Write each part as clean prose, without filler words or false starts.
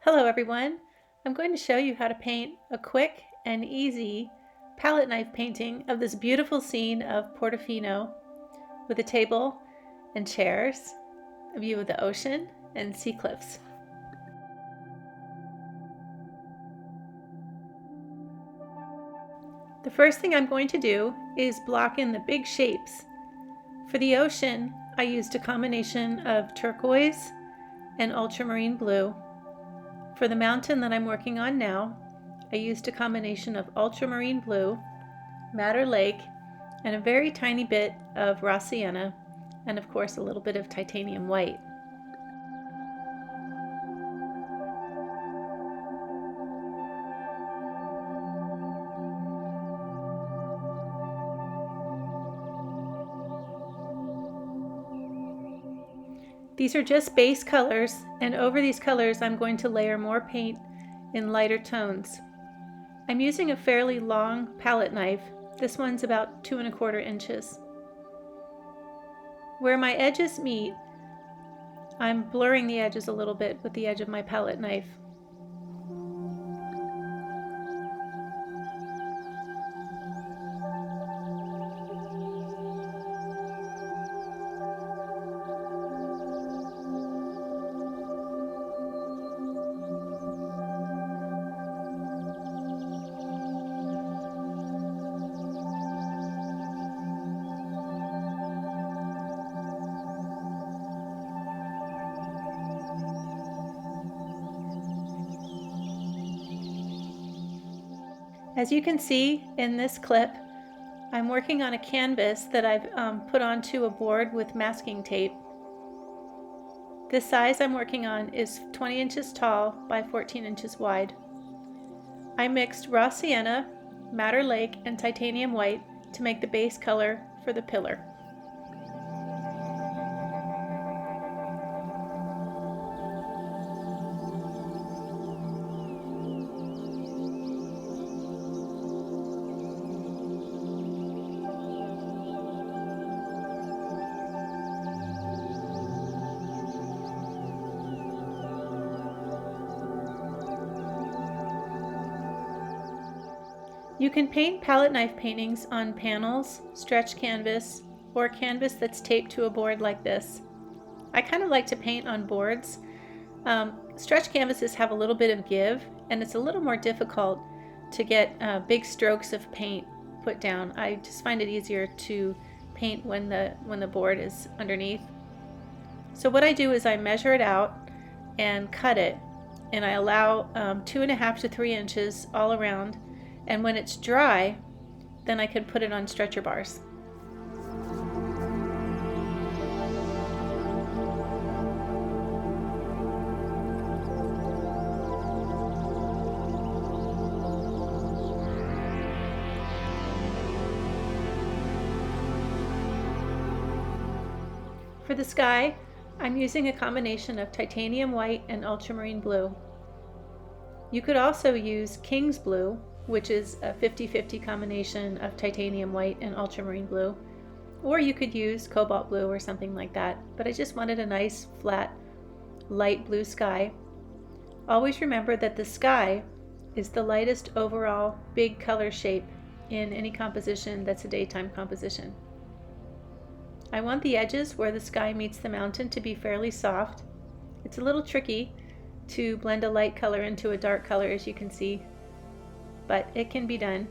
Hello everyone! I'm going to show you how to paint a quick and easy palette knife painting of this beautiful scene of Portofino with a table and chairs, a view of the ocean and sea cliffs. The first thing I'm going to do is block in the big shapes. For the ocean, I used a combination of turquoise and ultramarine blue. For the mountain that I'm working on now, I used a combination of ultramarine blue, madder lake, and a very tiny bit of raw sienna, and of course a little bit of titanium white. These are just base colors, and over these colors I'm going to layer more paint in lighter tones. I'm using a fairly long palette knife. This one's about 2 1/4 inches. Where my edges meet, I'm blurring the edges a little bit with the edge of my palette knife. As you can see in this clip, I'm working on a canvas that I've put onto a board with masking tape. This size I'm working on is 20 inches tall by 14 inches wide. I mixed raw sienna, madder lake, and titanium white to make the base color for the pillar. You can paint palette knife paintings on panels, stretch canvas, or canvas that's taped to a board like this. I kind of like to paint on boards. Stretch canvases have a little bit of give, and it's a little more difficult to get big strokes of paint put down. I just find it easier to paint when the board is underneath. So what I do is I measure it out and cut it, and I allow 2.5 to 3 inches all around. And when it's dry, then I can put it on stretcher bars. For the sky, I'm using a combination of titanium white and ultramarine blue. You could also use King's blue, which is a 50-50 combination of titanium white and ultramarine blue, or you could use cobalt blue or something like that, but I just wanted a nice flat light blue sky. Always remember that the sky is the lightest overall big color shape in any composition that's a daytime composition. I want the edges where the sky meets the mountain to be fairly soft. It's a little tricky to blend a light color into a dark color, as you can see, but it can be done.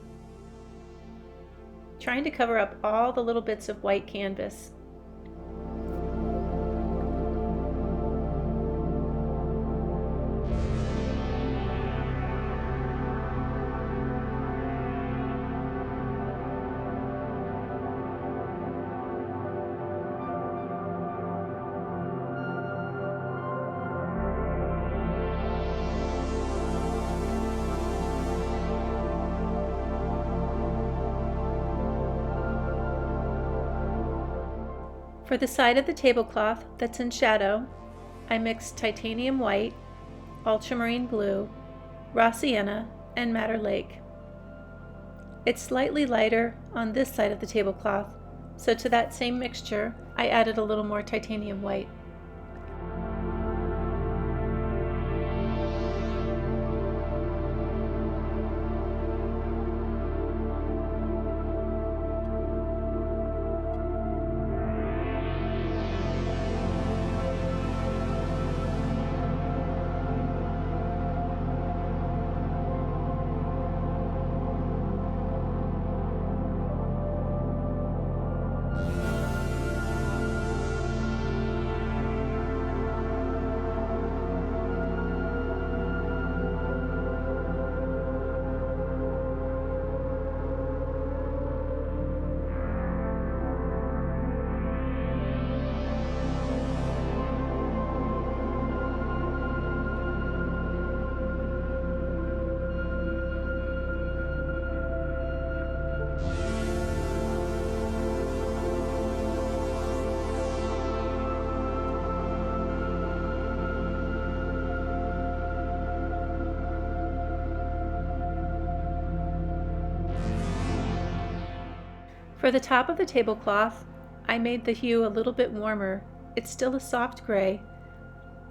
Trying to cover up all the little bits of white canvas. For the side of the tablecloth that's in shadow, I mixed titanium white, ultramarine blue, raw sienna, and madder lake. It's slightly lighter on this side of the tablecloth, so to that same mixture, I added a little more titanium white. For the top of the tablecloth, I made the hue a little bit warmer. It's still a soft gray.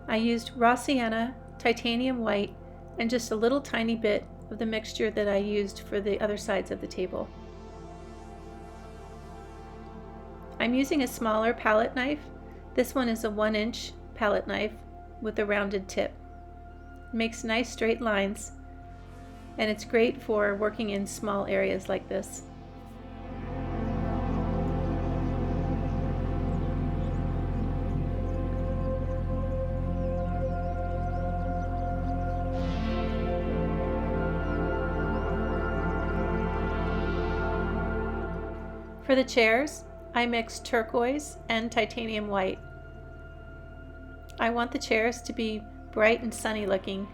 I used raw sienna, titanium white, and just a little tiny bit of the mixture that I used for the other sides of the table. I'm using a smaller palette knife. This one is a 1-inch palette knife with a rounded tip. It makes nice straight lines, and it's great for working in small areas like this. For the chairs, I mixed turquoise and titanium white. I want the chairs to be bright and sunny looking,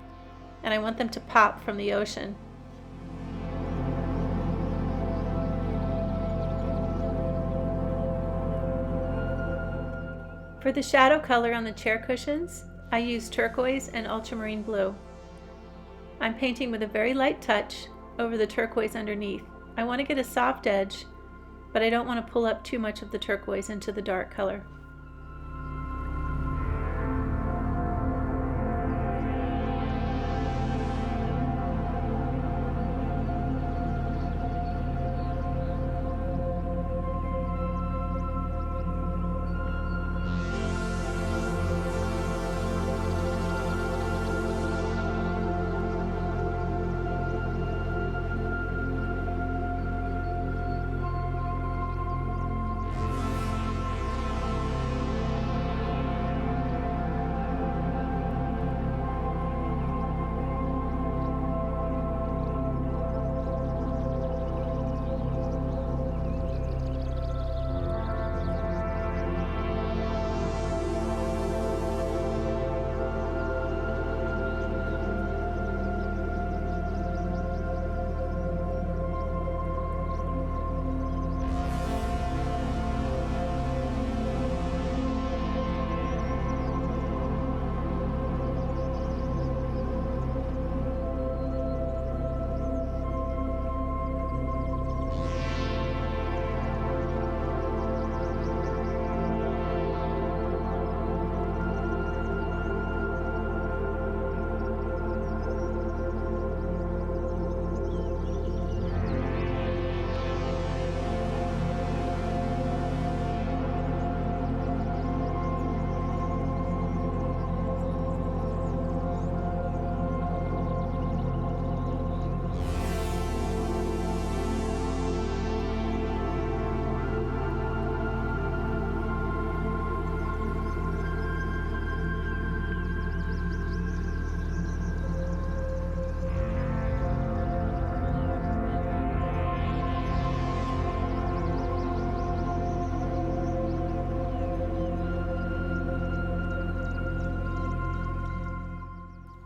and I want them to pop from the ocean. For the shadow color on the chair cushions, I used turquoise and ultramarine blue. I'm painting with a very light touch over the turquoise underneath. I want to get a soft edge, but I don't want to pull up too much of the turquoise into the dark color.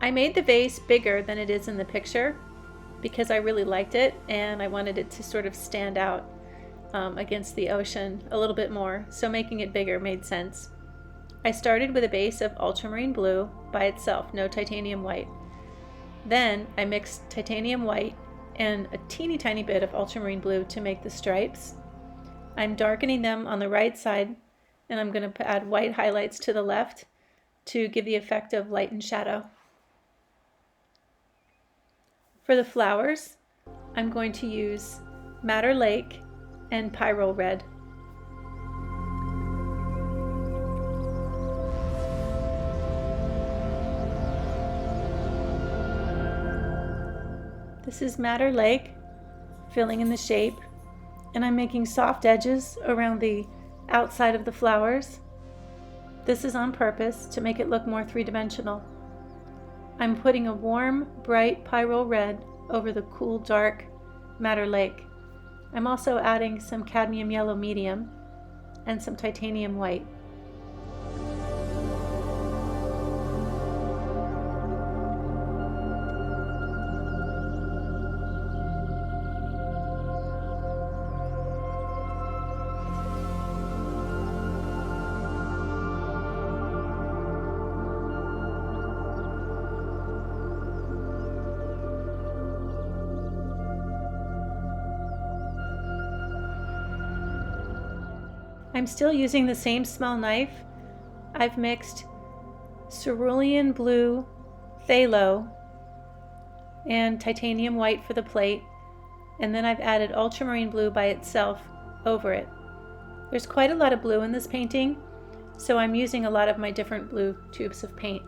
I made the vase bigger than it is in the picture because I really liked it and I wanted it to sort of stand out against the ocean a little bit more, so making it bigger made sense. I started with a base of ultramarine blue by itself, no titanium white. Then I mixed titanium white and a teeny tiny bit of ultramarine blue to make the stripes. I'm darkening them on the right side, and I'm going to add white highlights to the left to give the effect of light and shadow. For the flowers, I'm going to use Madder Lake and Pyrole Red. This is Madder Lake, filling in the shape, and I'm making soft edges around the outside of the flowers. This is on purpose to make it look more three-dimensional. I'm putting a warm, bright pyrole red over the cool, dark Madder Lake. I'm also adding some cadmium yellow medium and some titanium white. I'm still using the same small knife. I've mixed cerulean blue, phthalo, and titanium white for the plate, and then I've added ultramarine blue by itself over it. There's quite a lot of blue in this painting, so I'm using a lot of my different blue tubes of paint.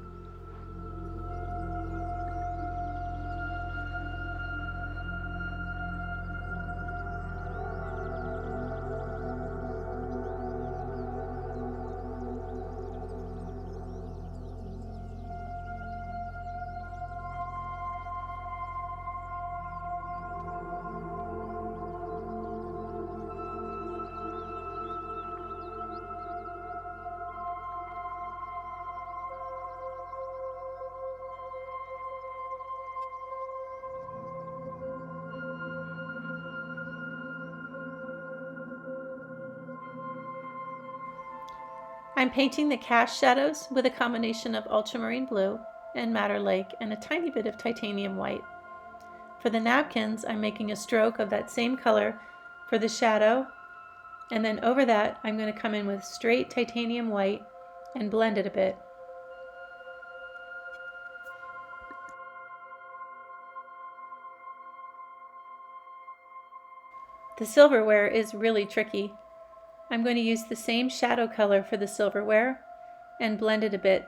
I'm painting the cast shadows with a combination of ultramarine blue and madder lake and a tiny bit of titanium white. For the napkins, I'm making a stroke of that same color for the shadow, and then over that I'm going to come in with straight titanium white and blend it a bit. The silverware is really tricky. I'm going to use the same shadow color for the silverware and blend it a bit.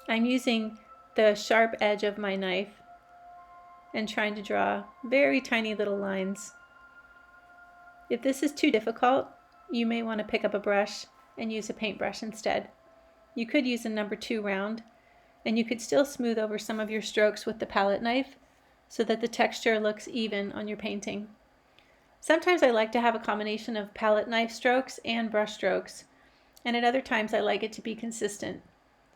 I'm using the sharp edge of my knife and trying to draw very tiny little lines. If this is too difficult, you may want to pick up a brush and use a paintbrush instead. You could use a number 2 round, and you could still smooth over some of your strokes with the palette knife so that the texture looks even on your painting. Sometimes I like to have a combination of palette knife strokes and brush strokes, and at other times I like it to be consistent.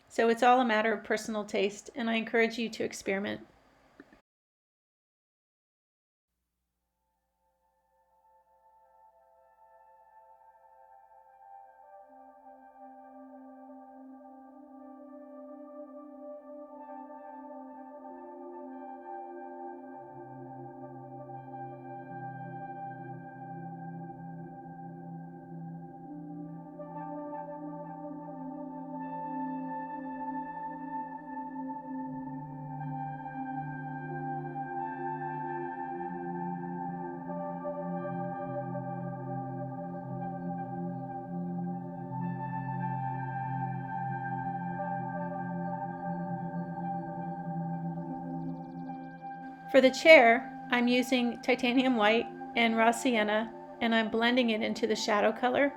So it's all a matter of personal taste, and I encourage you to experiment. For the chair, I'm using titanium white and raw sienna, and I'm blending it into the shadow color.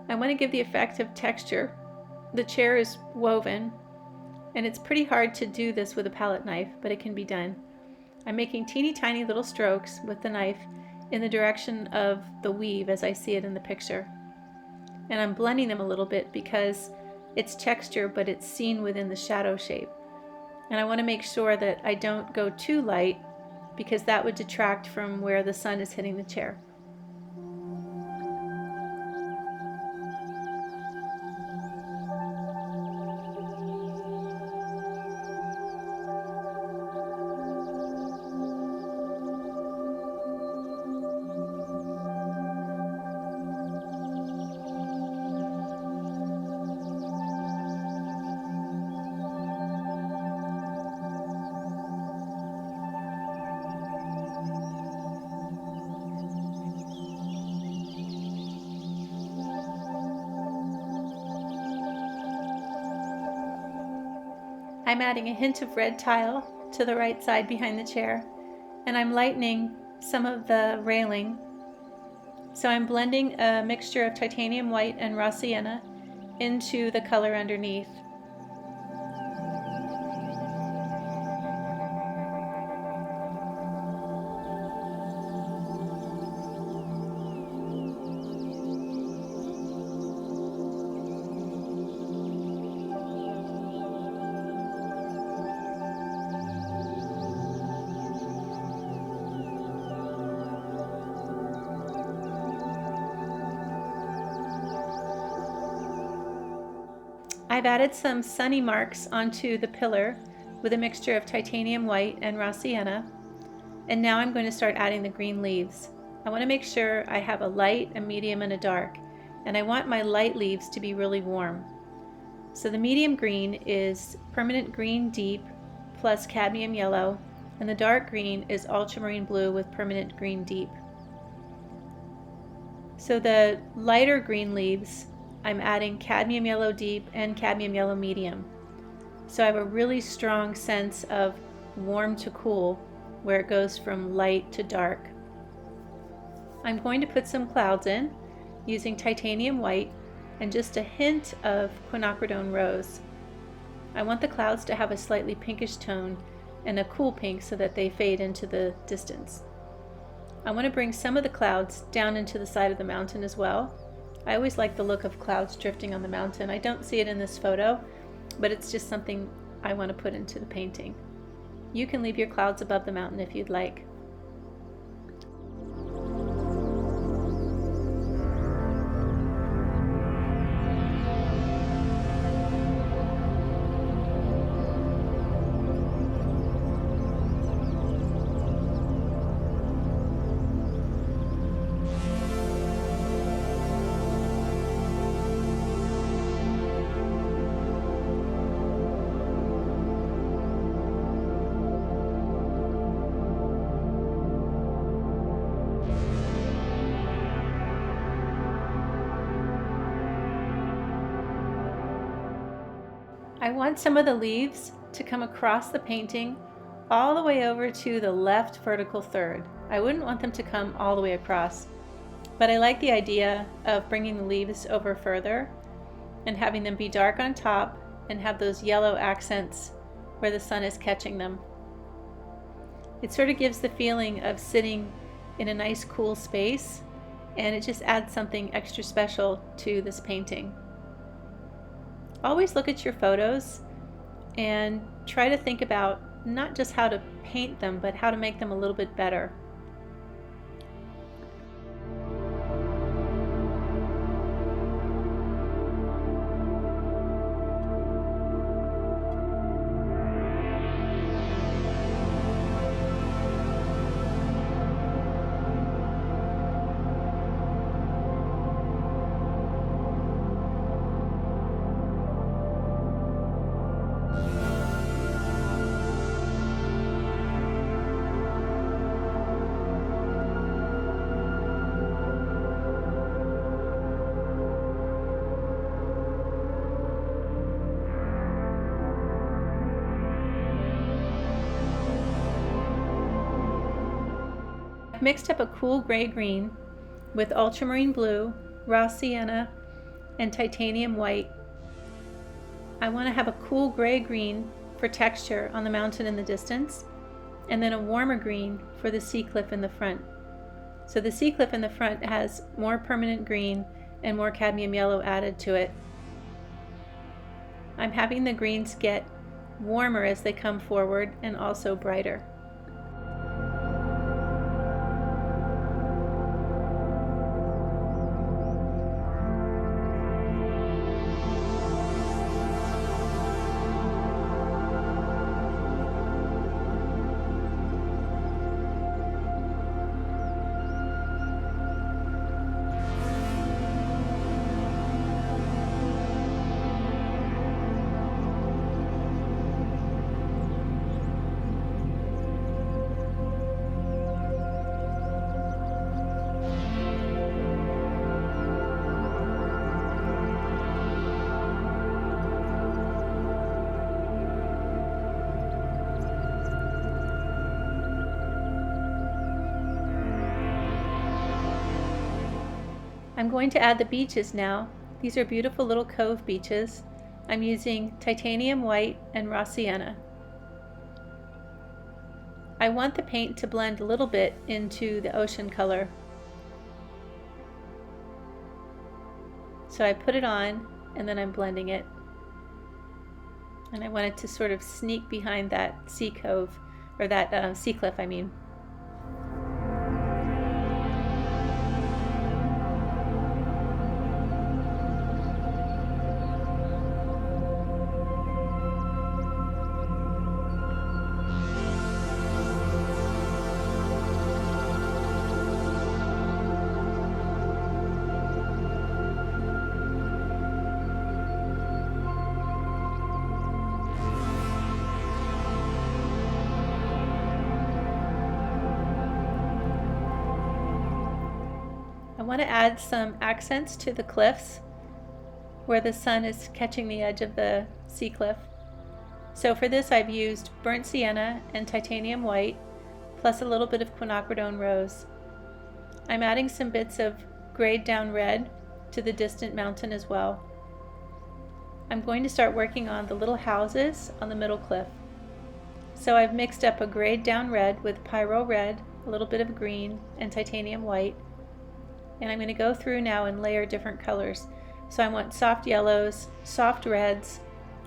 I want to give the effect of texture. The chair is woven, and it's pretty hard to do this with a palette knife, but it can be done. I'm making teeny tiny little strokes with the knife in the direction of the weave as I see it in the picture. And I'm blending them a little bit because it's texture, but it's seen within the shadow shape. And I want to make sure that I don't go too light because that would detract from where the sun is hitting the chair. I'm adding a hint of red tile to the right side behind the chair, and I'm lightening some of the railing. So I'm blending a mixture of titanium white and raw sienna into the color underneath. I've added some sunny marks onto the pillar with a mixture of titanium white and raw sienna. And now I'm going to start adding the green leaves. I want to make sure I have a light, a medium, and a dark. And I want my light leaves to be really warm. So the medium green is permanent green deep plus cadmium yellow, and the dark green is ultramarine blue with permanent green deep. So the lighter green leaves, I'm adding cadmium yellow deep and cadmium yellow medium. So I have a really strong sense of warm to cool, where it goes from light to dark. I'm going to put some clouds in using titanium white and just a hint of quinacridone rose. I want the clouds to have a slightly pinkish tone and a cool pink so that they fade into the distance. I want to bring some of the clouds down into the side of the mountain as well. I always like the look of clouds drifting on the mountain. I don't see it in this photo, but it's just something I want to put into the painting. You can leave your clouds above the mountain if you'd like. I want some of the leaves to come across the painting all the way over to the left vertical third. I wouldn't want them to come all the way across, but I like the idea of bringing the leaves over further and having them be dark on top and have those yellow accents where the sun is catching them. It sort of gives the feeling of sitting in a nice cool space, and it just adds something extra special to this painting. Always look at your photos and try to think about not just how to paint them, but how to make them a little bit better. I've mixed up a cool gray-green with ultramarine blue, raw sienna, and titanium white. I want to have a cool gray-green for texture on the mountain in the distance, and then a warmer green for the sea cliff in the front. So the sea cliff in the front has more permanent green and more cadmium yellow added to it. I'm having the greens get warmer as they come forward and also brighter. I'm going to add the beaches now. These are beautiful little cove beaches. I'm using titanium white and raw sienna. I want the paint to blend a little bit into the ocean color. So I put it on and then I'm blending it. And I want it to sort of sneak behind that sea cove, or that sea cliff, I mean. want to add some accents to the cliffs where the sun is catching the edge of the sea cliff. So for this I've used burnt sienna and titanium white, plus a little bit of quinacridone rose. I'm adding some bits of grayed down red to the distant mountain as well. I'm going to start working on the little houses on the middle cliff. So I've mixed up a grayed down red with pyrole red, a little bit of green, and titanium white. And I'm going to go through now and layer different colors. So I want soft yellows, soft reds,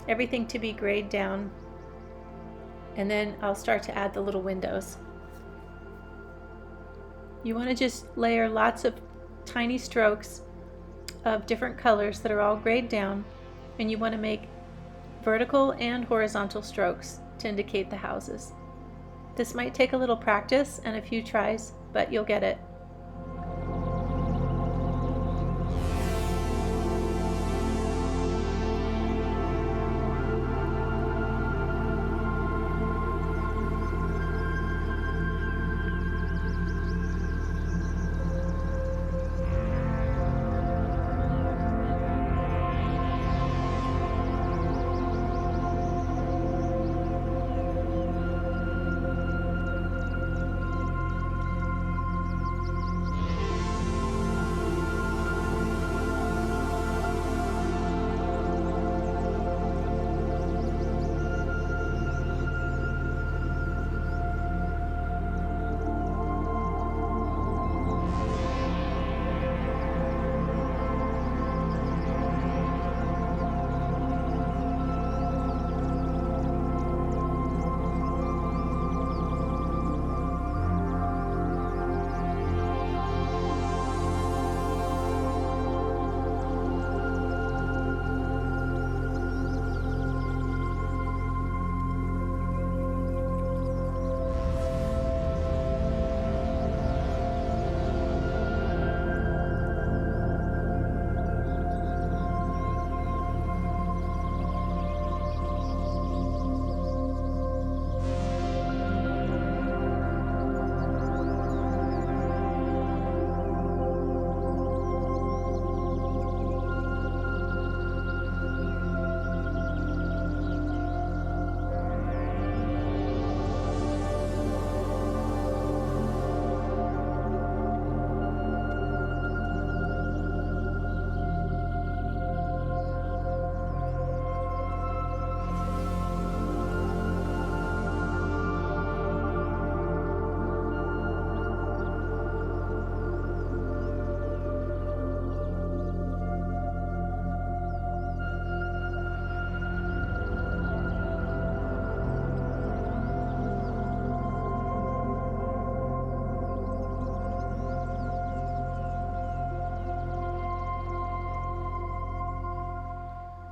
everything to be grayed down. And then I'll start to add the little windows. You want to just layer lots of tiny strokes of different colors that are all grayed down, and you want to make vertical and horizontal strokes to indicate the houses. This might take a little practice and a few tries, but you'll get it.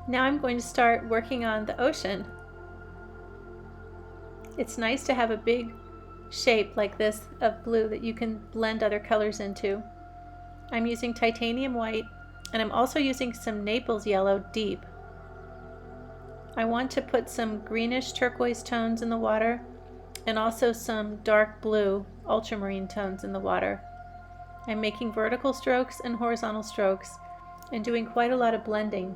Now I'm going to start working on the ocean. It's nice to have a big shape like this of blue that you can blend other colors into. I'm using titanium white, and I'm also using some Naples yellow deep. I want to put some greenish turquoise tones in the water and also some dark blue ultramarine tones in the water. I'm making vertical strokes and horizontal strokes and doing quite a lot of blending.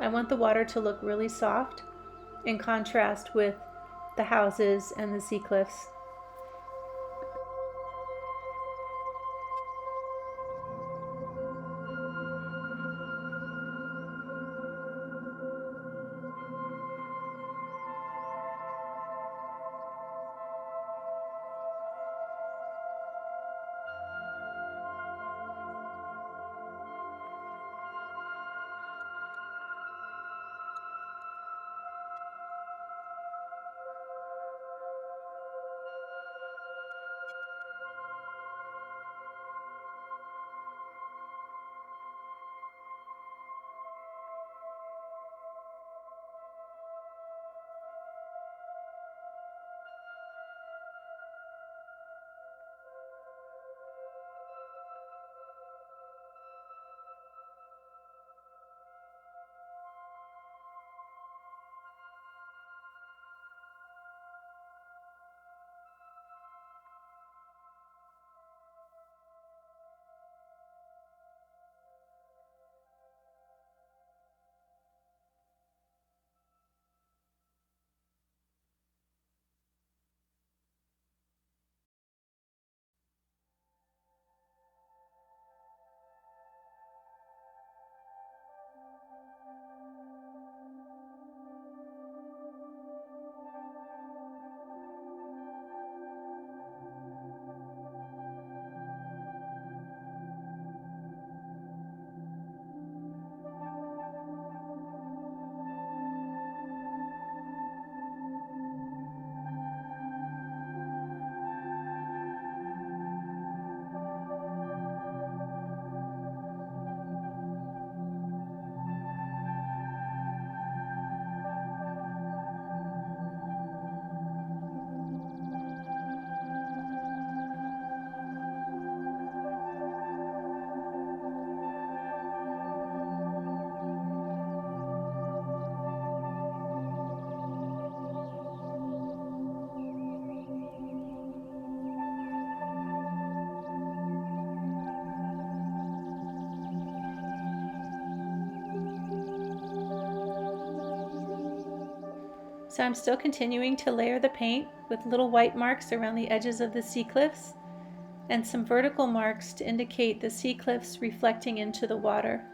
I want the water to look really soft in contrast with the houses and the sea cliffs. So I'm still continuing to layer the paint with little white marks around the edges of the sea cliffs and some vertical marks to indicate the sea cliffs reflecting into the water.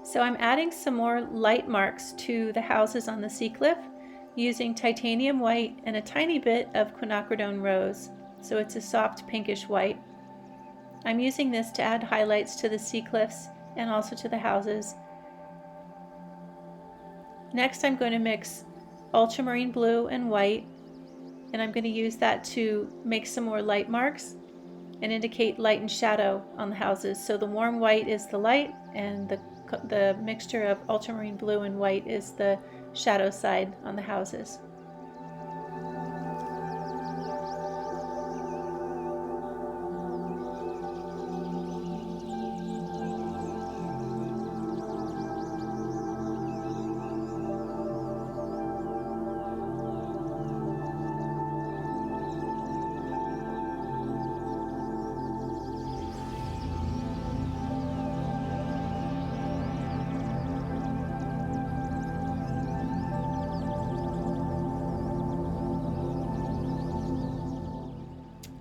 So I'm adding some more light marks to the houses on the sea cliff using titanium white and a tiny bit of quinacridone rose, so it's a soft pinkish white. I'm using this to add highlights to the sea cliffs and also to the houses. Next I'm going to mix ultramarine blue and white, and I'm going to use that to make some more light marks and indicate light and shadow on the houses. So the warm white is the light, and the mixture of ultramarine blue and white is the shadow side on the houses.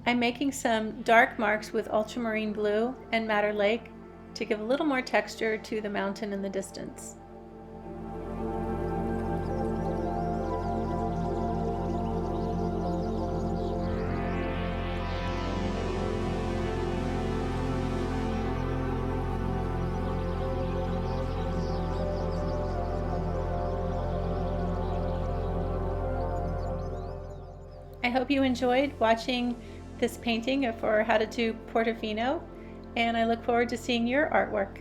I'm making some dark marks with ultramarine blue and madder lake to give a little more texture to the mountain in the distance. I hope you enjoyed watching this painting for how to do Portofino, and I look forward to seeing your artwork.